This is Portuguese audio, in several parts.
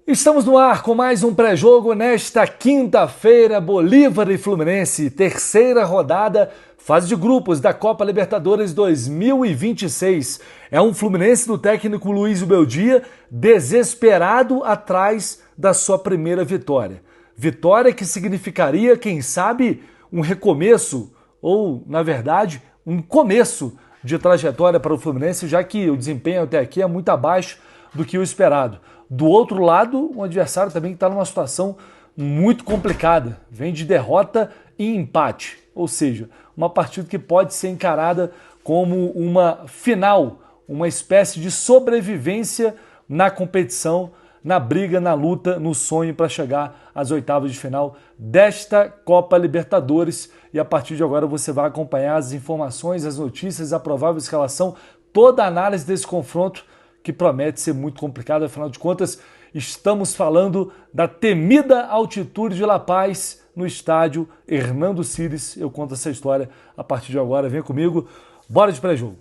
Estamos no ar com mais um pré-jogo nesta quinta-feira, Bolívar e Fluminense, terceira rodada, fase de grupos da Copa Libertadores 2026. É um Fluminense do técnico Luiz Beldia desesperado atrás da sua primeira vitória. Vitória que significaria, quem sabe, um recomeço ou, na verdade, um começo de trajetória para o Fluminense, já que o desempenho até aqui é muito abaixo do que o esperado. Do outro lado, um adversário também que está numa situação muito complicada. Vem de derrota e empate. Ou seja, uma partida que pode ser encarada como uma final, uma espécie de sobrevivência na competição, na briga, na luta, no sonho para chegar às oitavas de final desta Copa Libertadores. E a partir de agora você vai acompanhar as informações, as notícias, a provável escalação, toda a análise desse confronto que promete ser muito complicado, afinal de contas, estamos falando da temida altitude de La Paz no estádio Hernando Siles. Eu conto essa história a partir de agora. Vem comigo, bora de pré-jogo.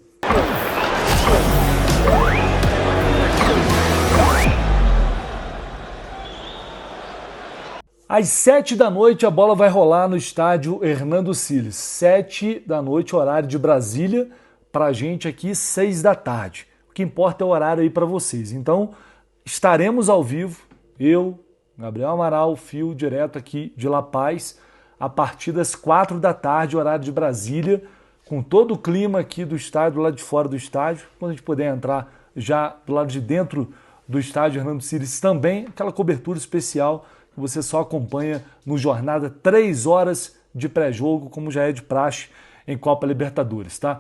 Às 7 da noite a bola vai rolar no estádio Hernando Siles. 7 da noite, horário de Brasília, pra gente aqui 6 da tarde. O que importa é o horário aí para vocês. Então, estaremos ao vivo, eu, Gabriel Amaral, fio direto aqui de La Paz, a partir das 4 da tarde, horário de Brasília, com todo o clima aqui do estádio, do lado de fora do estádio, quando a gente puder entrar já do lado de dentro do estádio Hernando Siles também, aquela cobertura especial que você só acompanha no Jornada 3 horas de pré-jogo, como já é de praxe em Copa Libertadores, tá?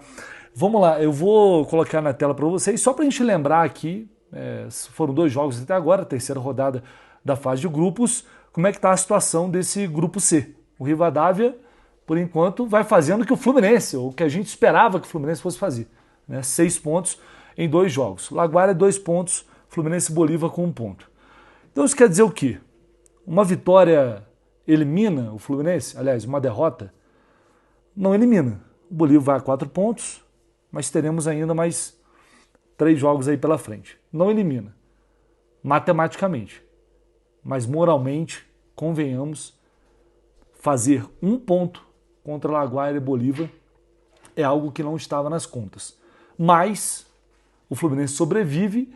Vamos lá, eu vou colocar na tela para vocês, só para a gente lembrar aqui, foram 2 jogos até agora, a terceira rodada da fase de grupos, como é que está a situação desse grupo C. O Rivadavia, por enquanto, vai fazendo o que o Fluminense, ou o que a gente esperava que o Fluminense fosse fazer, né? 6 pontos em 2 jogos. Laguaira 2 pontos, Fluminense e Bolívar com 1 ponto. Então isso quer dizer o quê? Uma vitória elimina o Fluminense? Aliás, uma derrota não elimina. O Bolívar vai a 4 pontos, mas teremos ainda mais 3 jogos aí pela frente. Não elimina, matematicamente, mas moralmente, convenhamos, fazer 1 ponto contra Laguaira e Bolívar é algo que não estava nas contas. Mas o Fluminense sobrevive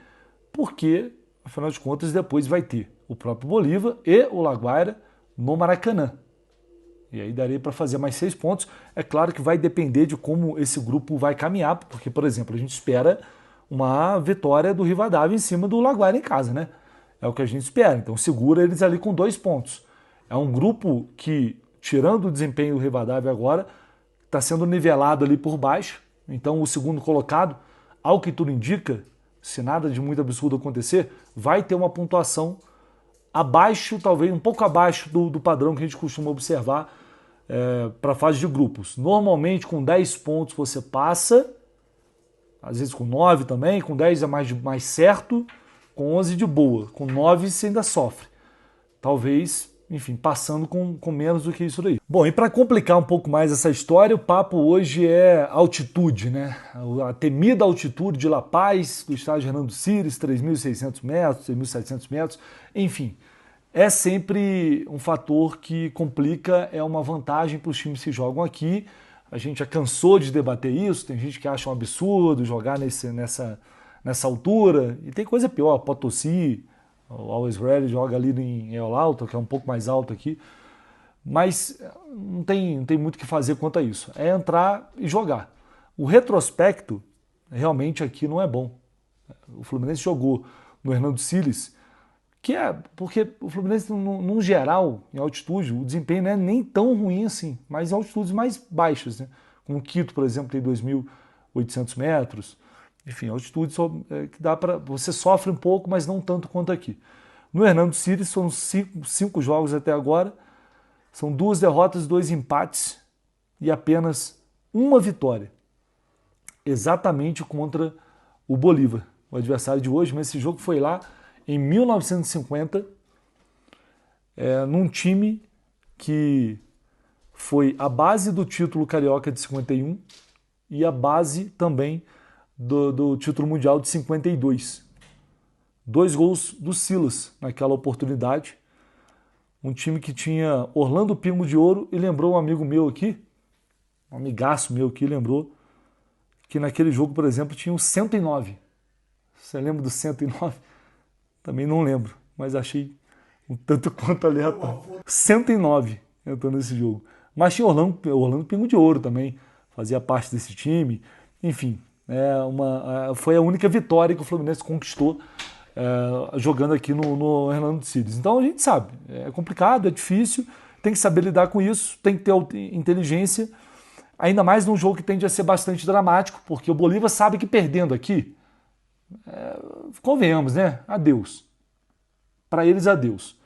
porque, afinal de contas, depois vai ter o próprio Bolívar e o Laguaira no Maracanã. E aí daria para fazer mais 6 pontos. É claro que vai depender de como esse grupo vai caminhar, porque, por exemplo, a gente espera uma vitória do Rivadavia em cima do Laguaira em casa, né? É o que a gente espera. Então segura eles ali com 2 pontos. É um grupo que, tirando o desempenho do Rivadavia agora, está sendo nivelado ali por baixo. Então o segundo colocado, ao que tudo indica, se nada de muito absurdo acontecer, vai ter uma pontuação abaixo, talvez um pouco abaixo do padrão que a gente costuma observar para a fase de grupos. Normalmente com 10 pontos você passa, às vezes com 9 também, com 10 é mais certo, com 11 de boa, com 9 você ainda sofre. Talvez, enfim, passando com menos do que isso daí. Bom, e para complicar um pouco mais essa história, o papo hoje é altitude, né? A temida altitude de La Paz, do estádio Hernando Siles, 3.600 metros, 3.700 metros, enfim. É sempre um fator que complica, é uma vantagem para os times que jogam aqui. A gente já cansou de debater isso, tem gente que acha um absurdo jogar nessa altura, e tem coisa pior, Potosí, o Always Ready joga ali em El Alto, que é um pouco mais alto aqui, mas não tem muito o que fazer quanto a isso, é entrar e jogar. O retrospecto realmente aqui não é bom. O Fluminense jogou no Hernando Siles, que é porque o Fluminense, num geral, em altitude, o desempenho não é nem tão ruim assim, mas em altitudes mais baixas, né? Como o Quito, por exemplo, tem 2.800 metros, enfim, altitude que dá para você sofre um pouco, mas não tanto quanto aqui. No Hernando Siles são 5 jogos até agora, são 2 derrotas, 2 empates e apenas 1 vitória, exatamente contra o Bolívar, o adversário de hoje, mas esse jogo foi lá em 1950, num time que foi a base do título carioca de 51 e a base também do título mundial de 52. 2 gols do Silas naquela oportunidade. Um time que tinha Orlando Pingo de Ouro, e lembrou um amigo meu aqui, um amigaço meu aqui, lembrou que naquele jogo, por exemplo, tinha o 109. Você lembra do 109? Também não lembro, mas achei um tanto quanto aleatório. 109 entrou nesse jogo. Mas tinha Orlando Pingo de Ouro também, fazia parte desse time. Enfim, foi a única vitória que o Fluminense conquistou jogando aqui no Hernando Siles. Então a gente sabe, é complicado, é difícil, tem que saber lidar com isso, tem que ter inteligência, ainda mais num jogo que tende a ser bastante dramático, porque o Bolívar sabe que perdendo aqui, convenhamos, né? Adeus. Para eles, adeus.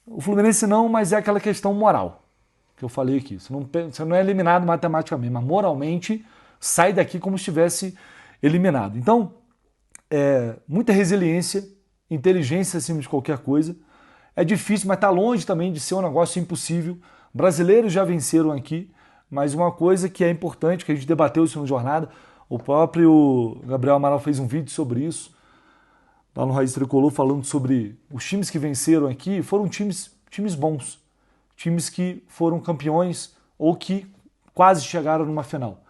O Fluminense não, mas é aquela questão moral que eu falei aqui. Você não é eliminado matematicamente, mas moralmente sai daqui como se estivesse eliminado. Então, muita resiliência, inteligência acima de qualquer coisa. É difícil, mas está longe também de ser um negócio impossível. Brasileiros já venceram aqui, mas uma coisa que é importante, que a gente debateu isso no Jornada, o próprio Gabriel Amaral fez um vídeo sobre isso, lá no Raiz Tricolor, falando sobre os times que venceram aqui, foram times bons, times que foram campeões ou que quase chegaram numa final.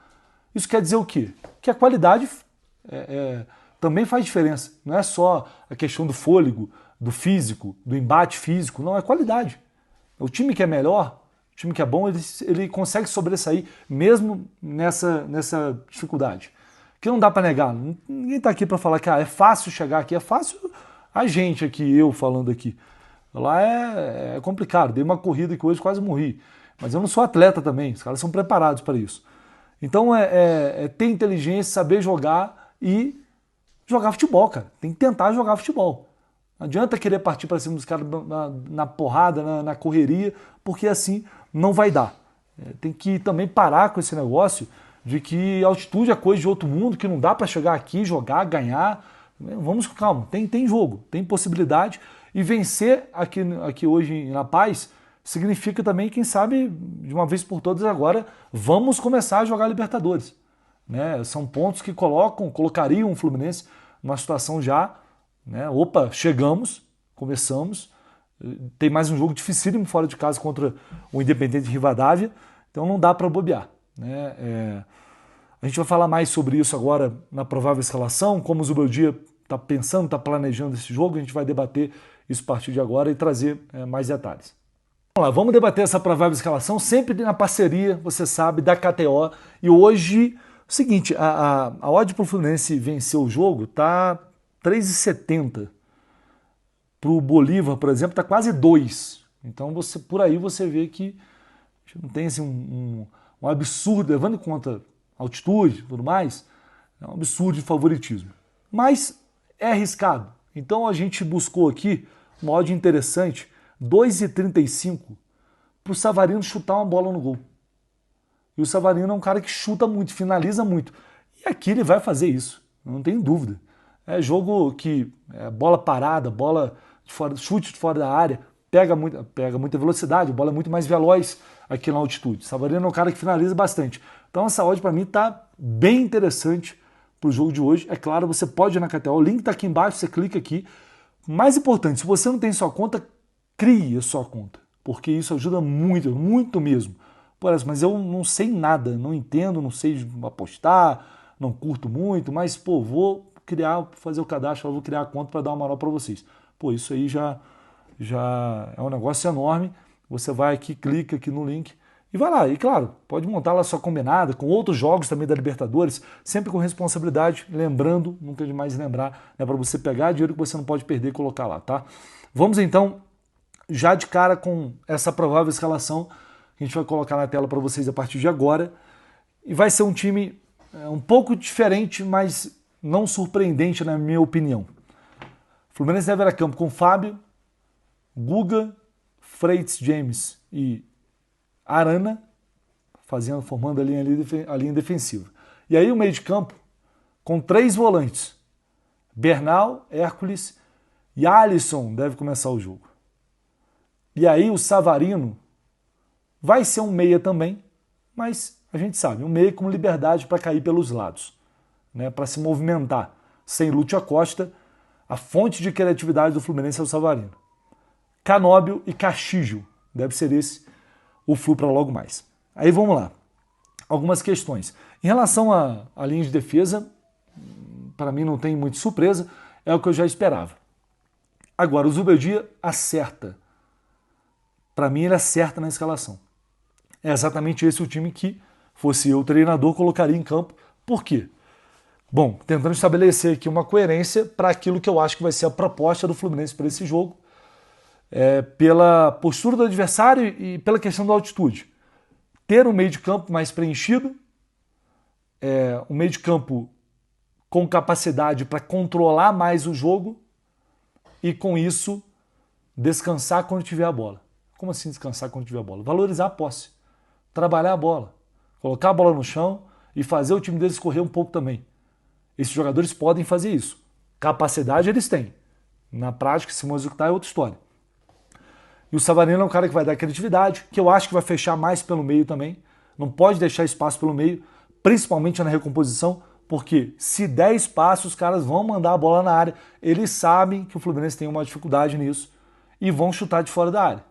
Isso quer dizer o quê? Que a qualidade também faz diferença. Não é só a questão do fôlego, do físico, do embate físico, não, é qualidade. O time que é melhor, o time que é bom, ele consegue sobressair mesmo nessa dificuldade. Que não dá para negar. Ninguém está aqui para falar que é fácil chegar aqui. É fácil a gente aqui, eu falando aqui. Lá é complicado. Dei uma corrida que hoje quase morri. Mas eu não sou atleta também. Os caras são preparados para isso. Então ter inteligência, saber jogar e jogar futebol, cara. Tem que tentar jogar futebol. Não adianta querer partir para cima dos caras na porrada, na correria, porque assim não vai dar. Tem que também parar com esse negócio de que altitude é coisa de outro mundo, que não dá para chegar aqui, jogar, ganhar. Vamos com calma, tem jogo, tem possibilidade. E vencer aqui hoje na Paz significa também, quem sabe, de uma vez por todas agora, vamos começar a jogar Libertadores. Né? São pontos que colocariam o Fluminense numa situação já, né? Opa, chegamos, começamos, tem mais um jogo dificílimo fora de casa contra o Independente Rivadavia, então não dá para bobear. Né? A gente vai falar mais sobre isso agora na provável escalação, como o Zubeldia está pensando, está planejando esse jogo, a gente vai debater isso a partir de agora e trazer mais detalhes. Vamos lá, vamos debater essa provável escalação, sempre na parceria, você sabe, da KTO. E hoje, o seguinte, a odd para o Fluminense vencer o jogo está 3,70. Para o Bolívar, por exemplo, está quase 2. Então por aí você vê que não tem assim, um absurdo, levando em conta altitude e tudo mais, é um absurdo de favoritismo. Mas é arriscado. Então a gente buscou aqui uma odd interessante, 2,35, para o Savarino chutar uma bola no gol. E o Savarino é um cara que chuta muito, finaliza muito. E aqui ele vai fazer isso, não tem dúvida. É jogo que bola parada, bola de fora, chute de fora da área, pega muita velocidade, a bola é muito mais veloz aqui na altitude. O Savarino é um cara que finaliza bastante. Então essa odd para mim está bem interessante para o jogo de hoje. É claro, você pode ir na KTO, o link está aqui embaixo, você clica aqui. Mais importante, se você não tem sua conta, crie a sua conta, porque isso ajuda muito, muito mesmo. Mas eu não sei nada, não entendo, não sei apostar, não curto muito, mas vou fazer o cadastro, vou criar a conta para dar uma moral para vocês. Isso aí já é um negócio enorme. Você vai aqui, clica aqui no link e vai lá. E claro, pode montar lá sua combinada com outros jogos também da Libertadores, sempre com responsabilidade, lembrando, nunca é demais lembrar, né, para você pegar dinheiro que você não pode perder e colocar lá, tá? Vamos então já de cara com essa provável escalação que a gente vai colocar na tela para vocês a partir de agora. E vai ser um time um pouco diferente, mas não surpreendente na minha opinião. Fluminense deve ir a campo com Fábio, Guga, Freitas, James e Arana, formando a linha defensiva. E aí o meio de campo com 3 volantes. Bernal, Hércules e Alisson deve começar o jogo. E aí o Savarino vai ser um meia também, mas a gente sabe, um meia com liberdade para cair pelos lados, né, para se movimentar. Sem Lúcio Acosta, A fonte de criatividade do Fluminense é o Savarino. Canóbio e Castillo. Deve ser esse o Flu para logo mais. Aí vamos lá. Algumas questões. Em relação à linha de defesa, para mim não tem muita surpresa, é o que eu já esperava. Agora, o Zubeldia acerta. Para mim, ele acerta na escalação. É exatamente esse o time que, fosse eu treinador, colocaria em campo. Por quê? Bom, tentando estabelecer aqui uma coerência para aquilo que eu acho que vai ser a proposta do Fluminense para esse jogo, pela postura do adversário e pela questão da altitude. Ter um meio de campo mais preenchido, um meio de campo com capacidade para controlar mais o jogo e, com isso, descansar quando tiver a bola. Como assim descansar quando tiver a bola? Valorizar a posse, trabalhar a bola, colocar a bola no chão e fazer o time deles correr um pouco também. Esses jogadores podem fazer isso. Capacidade eles têm. Na prática, se vão executar é outra história. E o Savarino é um cara que vai dar criatividade, que eu acho que vai fechar mais pelo meio também. Não pode deixar espaço pelo meio, principalmente na recomposição, porque se der espaço, os caras vão mandar a bola na área. Eles sabem que o Fluminense tem uma dificuldade nisso e vão chutar de fora da área.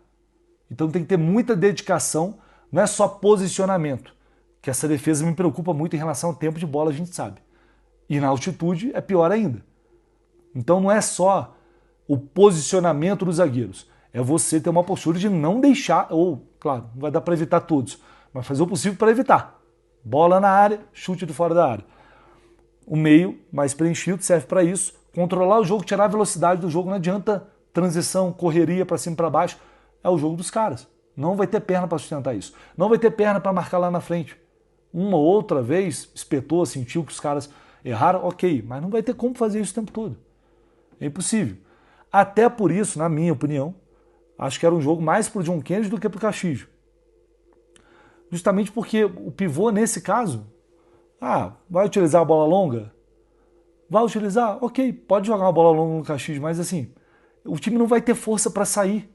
Então tem que ter muita dedicação, não é só posicionamento, que essa defesa me preocupa muito em relação ao tempo de bola, a gente sabe. E na altitude é pior ainda. Então não é só o posicionamento dos zagueiros, é você ter uma postura de não deixar, ou, claro, não vai dar para evitar todos, mas fazer o possível para evitar. Bola na área, chute de fora da área. O meio mais preenchido serve para isso. Controlar o jogo, tirar a velocidade do jogo, não adianta transição, correria para cima e para baixo. É o jogo dos caras. Não vai ter perna para sustentar isso. Não vai ter perna para marcar lá na frente. Uma ou outra vez, espetou, sentiu que os caras erraram, ok, mas não vai ter como fazer isso o tempo todo. É impossível. Até por isso, na minha opinião, acho que era um jogo mais para o John Kennedy do que para o Castillo. Justamente porque o pivô, nesse caso, vai utilizar a bola longa? Vai utilizar? Ok, pode jogar uma bola longa no Castillo, mas assim, o time não vai ter força para sair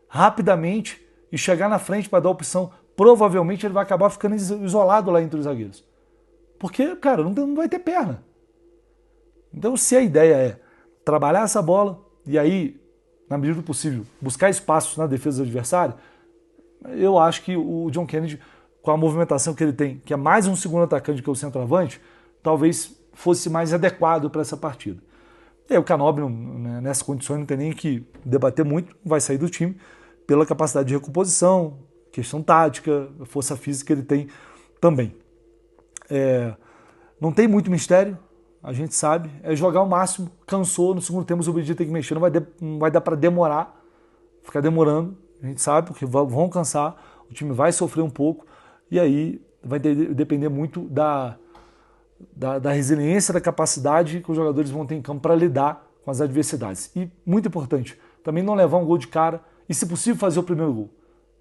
rapidamente e chegar na frente para dar opção. Provavelmente ele vai acabar ficando isolado lá entre os zagueiros. Porque, cara, não vai ter perna. Então, se a ideia é trabalhar essa bola e aí, na medida do possível, buscar espaços na defesa do adversário, eu acho que o John Kennedy, com a movimentação que ele tem, que é mais um segundo atacante que o centroavante, talvez fosse mais adequado para essa partida. E aí, o Canóbio, nessas condições, não tem nem que debater muito, vai sair do time pela capacidade de recomposição, questão tática, força física que ele tem também. Não tem muito mistério, a gente sabe, é jogar o máximo, cansou, no segundo tempo o Zubeldia tem que mexer, não vai dar para demorar, ficar demorando, a gente sabe, porque vão cansar, o time vai sofrer um pouco, e aí vai depender muito da resiliência, da capacidade que os jogadores vão ter em campo para lidar com as adversidades. E, muito importante, também não levar um gol de cara e, se possível, fazer o primeiro gol,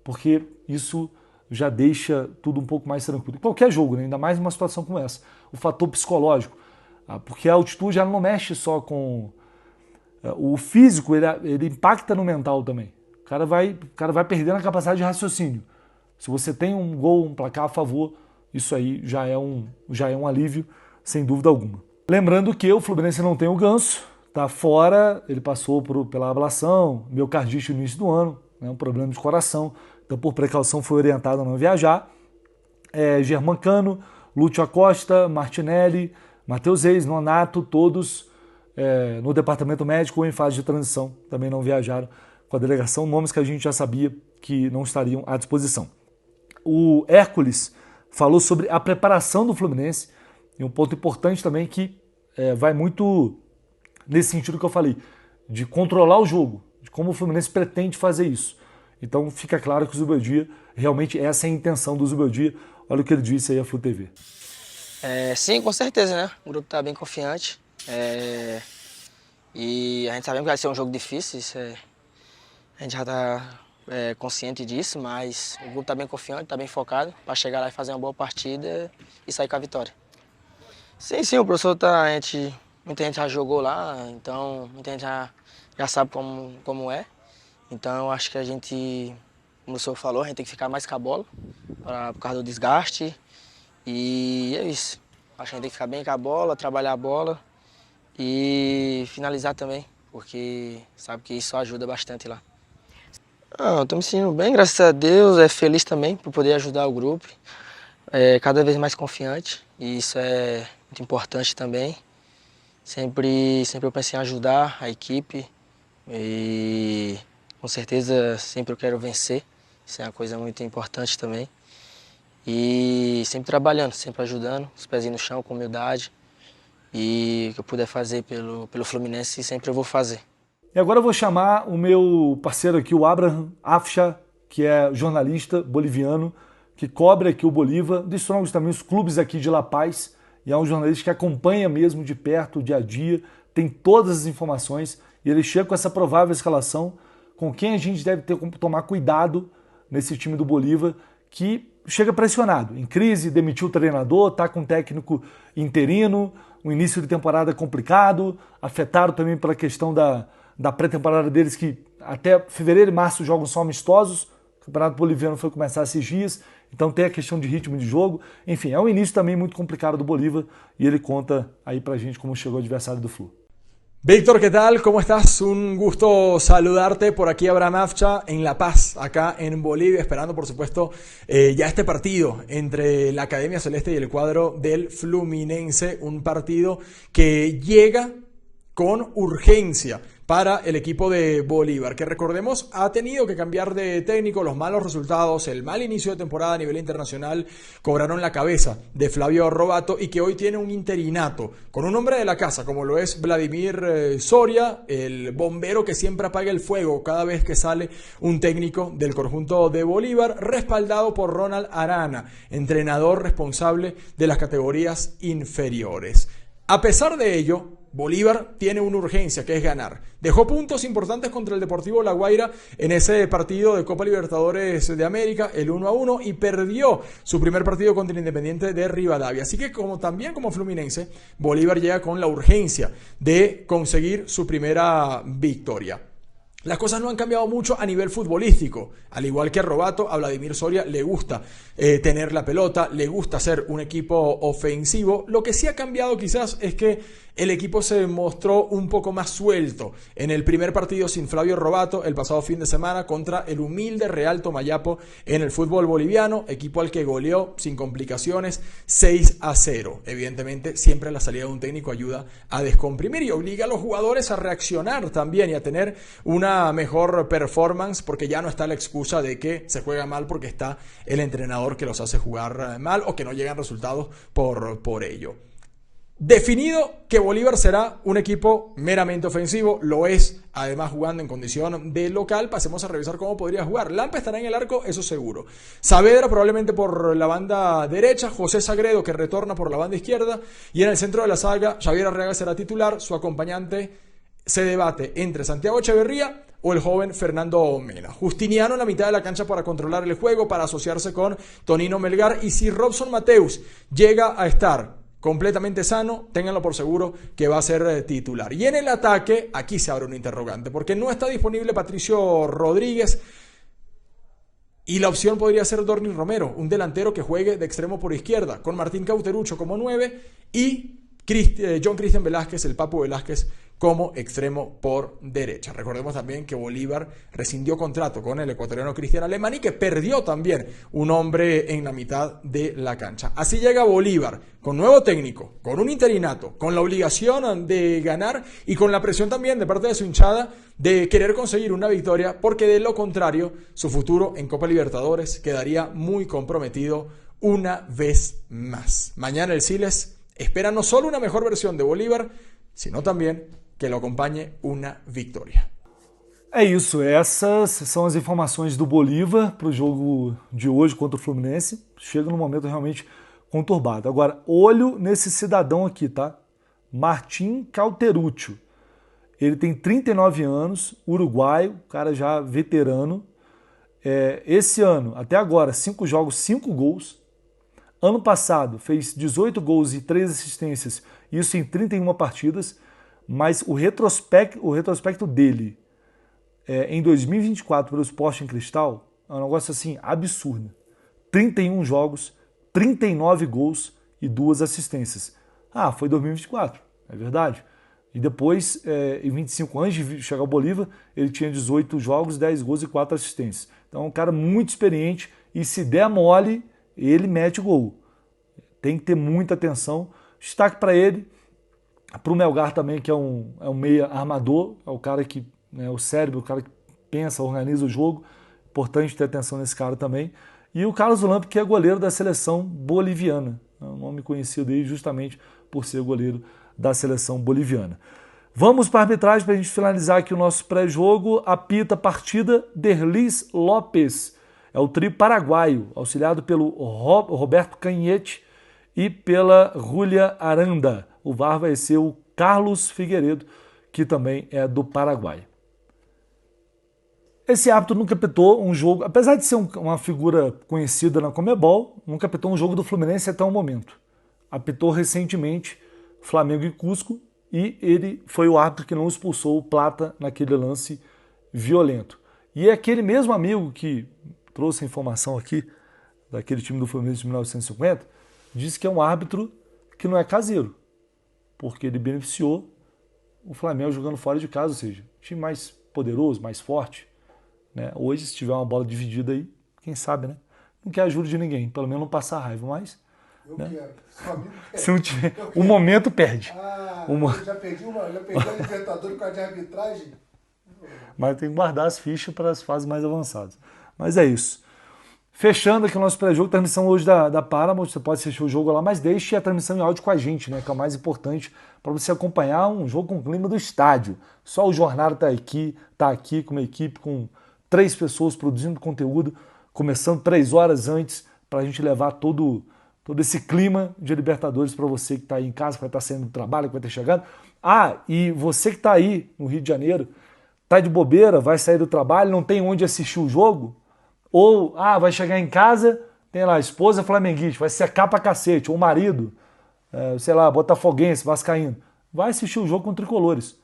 porque isso já deixa tudo um pouco mais tranquilo. Em qualquer jogo, né? Ainda mais numa situação como essa. O fator psicológico, porque a altitude já não mexe só com... O físico, ele impacta no mental também. O cara vai perdendo a capacidade de raciocínio. Se você tem um gol, um placar a favor, isso aí já é um alívio, sem dúvida alguma. Lembrando que o Fluminense não tem o Ganso, está fora, ele passou pela ablação, miocardite no início do ano, um problema de coração, então por precaução foi orientado a não viajar. Germancano, Lúcio Acosta, Martinelli, Matheus Reis, Nonato, todos no departamento médico ou em fase de transição, também não viajaram com a delegação, nomes que a gente já sabia que não estariam à disposição. O Hércules falou sobre a preparação do Fluminense, e um ponto importante também que vai muito nesse sentido que eu falei, de controlar o jogo, de como o Fluminense pretende fazer isso. Então fica claro que o Zubeldia, realmente essa é a intenção do Zubeldia. Olha o que ele disse aí à Flu TV. Sim, com certeza, né? O grupo está bem confiante. E a gente sabe que vai ser um jogo difícil, a gente já está consciente disso, mas o grupo está bem confiante, está bem focado para chegar lá e fazer uma boa partida e sair com a vitória. Sim, o professor muita gente já jogou lá, então muita gente já sabe como é. Então eu acho que a gente, como o senhor falou, a gente tem que ficar mais com a bola por causa do desgaste. E é isso. Acho que a gente tem que ficar bem com a bola, trabalhar a bola e finalizar também, porque sabe que isso ajuda bastante lá. Eu tô me sentindo bem, graças a Deus, feliz também por poder ajudar o grupo, cada vez mais confiante, e isso é muito importante também. Sempre eu pensei em ajudar a equipe e com certeza sempre eu quero vencer, isso é uma coisa muito importante também. E sempre trabalhando, sempre ajudando, os pezinhos no chão, com humildade. E o que eu puder fazer pelo Fluminense, sempre eu vou fazer. E agora eu vou chamar o meu parceiro aqui, o Abraham Afshar, que é jornalista boliviano, que cobre aqui o Bolívar, de Strongest também, os clubes aqui de La Paz, e é um jornalista que acompanha mesmo de perto o dia a dia, tem todas as informações, e ele chega com essa provável escalação, com quem a gente deve tomar cuidado nesse time do Bolívar, que chega pressionado, em crise, demitiu o treinador, está com um técnico interino, um início de temporada complicado, afetado também pela questão da pré-temporada deles, que até fevereiro e março jogam só amistosos, o Campeonato Boliviano foi começar esses dias, então tem a questão de ritmo de jogo, enfim, é um início também muito complicado do Bolívar, e ele conta aí pra gente como chegou o adversário do Flu. Víctor, ¿qué tal? ¿Cómo estás? Un gusto saludarte por aquí, Abraham Afshar, en La Paz, acá en Bolivia, esperando por supuesto ya este partido entre la Academia Celeste y el cuadro del Fluminense, un partido que llega con urgencia para el equipo de Bolívar, que recordemos ha tenido que cambiar de técnico. Los malos resultados, el mal inicio de temporada a nivel internacional cobraron la cabeza de Flavio Robato, y que hoy tiene un interinato con un hombre de la casa como lo es Vladimir Soria, el bombero que siempre apaga el fuego cada vez que sale un técnico del conjunto de Bolívar, respaldado por Ronald Arana, entrenador responsable de las categorías inferiores. A pesar de ello, Bolívar tiene una urgencia, que es ganar. Dejó puntos importantes contra el Deportivo La Guaira en ese partido de Copa Libertadores de América, el 1-1, y perdió su primer partido contra el Independiente de Rivadavia. Así que también como Fluminense, Bolívar llega con la urgencia de conseguir su primera victoria. Las cosas no han cambiado mucho a nivel futbolístico. Al igual que a Robato, a Vladimir Soria le gusta tener la pelota, le gusta ser un equipo ofensivo. Lo que sí ha cambiado quizás es que el equipo se mostró un poco más suelto en el primer partido sin Flavio Robato el pasado fin de semana contra el humilde Real Tomayapo en el fútbol boliviano, equipo al que goleó sin complicaciones 6-0. Evidentemente siempre la salida de un técnico ayuda a descomprimir y obliga a los jugadores a reaccionar también y a tener una mejor performance, porque ya no está la excusa de que se juega mal porque está el entrenador que los hace jugar mal o que no llegan resultados por ello. Definido que Bolívar será un equipo meramente ofensivo, lo es además jugando en condición de local. Pasemos a revisar cómo podría jugar. Lampe estará en el arco, eso seguro. Saavedra probablemente por la banda derecha, José Sagredo que retorna por la banda izquierda, y en el centro de la saga Javier Arriaga será titular. Su acompañante se debate entre Santiago Echeverría o el joven Fernando Mena. Justiniano en la mitad de la cancha para controlar el juego, para asociarse con Tonino Melgar, y si Robson Mateus llega a estar completamente sano, ténganlo por seguro que va a ser titular. Y en el ataque, aquí se abre un interrogante, porque no está disponible Patricio Rodríguez, y la opción podría ser Dorni Romero, un delantero que juegue de extremo por izquierda, con Martín Cauterucho como 9 y John Cristian Velázquez, el Papu Velázquez, como extremo por derecha. Recordemos también que Bolívar rescindió contrato con el ecuatoriano Cristian Alemán y que perdió también un hombre en la mitad de la cancha. Así llega Bolívar con nuevo técnico, con un interinato, con la obligación de ganar y con la presión también de parte de su hinchada de querer conseguir una victoria, porque de lo contrario su futuro en Copa Libertadores quedaría muy comprometido una vez más. Mañana el Siles espera no solo una mejor versión de Bolívar, sino também que lo acompanhe uma vitória. É isso, essas são as informações do Bolívar para o jogo de hoje contra o Fluminense. Chega num momento realmente conturbado. Agora, olho nesse cidadão aqui, tá? Martín Cauterucho. Ele tem 39 anos, uruguaio, cara já veterano. Esse ano, até agora, 5 jogos, 5 gols. Ano passado fez 18 gols e 3 assistências, isso em 31 partidas, mas o retrospecto dele em 2024 pelo Sporting Cristal é um negócio assim absurdo. 31 jogos, 39 gols e 2 assistências. Ah, foi 2024, é verdade. E depois, em 25 anos de chegar ao Bolívar, ele tinha 18 jogos, 10 gols e 4 assistências. Então é um cara muito experiente e se der mole, ele mete gol. Tem que ter muita atenção. Destaque para ele, para o Melgar também, que é um meia armador, é o cara que, né, o cérebro, o cara que pensa, organiza o jogo. Importante ter atenção nesse cara também. E o Carlos Lamp, que é goleiro da seleção boliviana. É um nome conhecido aí justamente por ser goleiro da seleção boliviana. Vamos para a arbitragem para a gente finalizar aqui o nosso pré-jogo. Apita a partida Derlis Lopes. É o trio paraguaio, auxiliado pelo Roberto Canhete e pela Júlia Aranda. O VAR vai ser o Carlos Figueiredo, que também é do Paraguai. Esse árbitro nunca apitou um jogo, apesar de ser uma figura conhecida na Conmebol, nunca apitou um jogo do Fluminense até o momento. Apitou recentemente Flamengo e Cusco e ele foi o árbitro que não expulsou o Plata naquele lance violento. E é aquele mesmo amigo que trouxe a informação aqui daquele time do Fluminense de 1950, disse que é um árbitro que não é caseiro, porque ele beneficiou o Flamengo jogando fora de casa, ou seja, time mais poderoso, mais forte. Né? Hoje, se tiver uma bola dividida aí, quem sabe, né? Não quer ajuda de ninguém, pelo menos não passar raiva, mas... Eu né? quero. Seu amigo quer. Se não tiver, o momento perde. Eu já perdi a Libertadores por causa de arbitragem. Mas tem que guardar as fichas para as fases mais avançadas. Mas é isso. Fechando aqui o nosso pré-jogo, transmissão hoje da Paramount, você pode assistir o jogo lá, mas deixe a transmissão em áudio com a gente, né? Que é o mais importante para você acompanhar um jogo com o clima do estádio. Só o Jornada tá aqui com uma equipe com 3 pessoas produzindo conteúdo, começando 3 horas antes, para a gente levar todo esse clima de Libertadores para você que está aí em casa, que vai estar saindo do trabalho, que vai ter chegado. E você que está aí no Rio de Janeiro, tá de bobeira, vai sair do trabalho, não tem onde assistir o jogo, ou vai chegar em casa, tem lá a esposa flamenguista, vai secar pra cacete, ou o marido, sei lá, botafoguense, vascaíno, vai assistir o jogo com tricolores.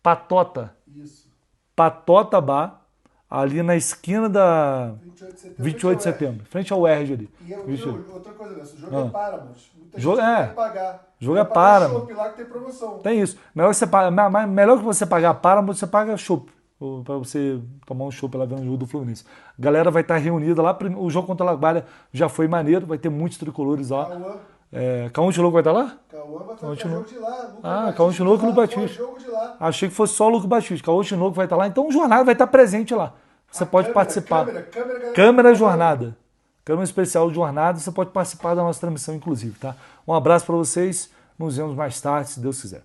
Patota. Isso. Patota Bar, ali na esquina da 28 de setembro. Frente ao UERJ ali. E outra coisa, o jogo é Paramount. Muita Jogo gente vai pagar. Jogo é Paramount. Chopp lá que tem promoção. Tem isso. Melhor que você pagar Paramount, você paga chopp. Para você tomar um chopp lá vendo o jogo do Fluminense. A galera vai estar reunida lá. O jogo contra a Laguardia já foi maneiro, vai ter muitos tricolores lá. Cauã Tinoco vai estar lá? Cauã vai fazer jogo de lá. Cauã Tinoco e Lucas Batista. Jogo de lá. Achei que fosse só o Lucas Batista. Cauã Tinoco vai estar lá. Então o Jornada vai estar presente lá. Você pode participar. Câmera Jornada. Câmera especial de Jornada. Você pode participar da nossa transmissão, inclusive, tá? Um abraço para vocês. Nos vemos mais tarde, se Deus quiser.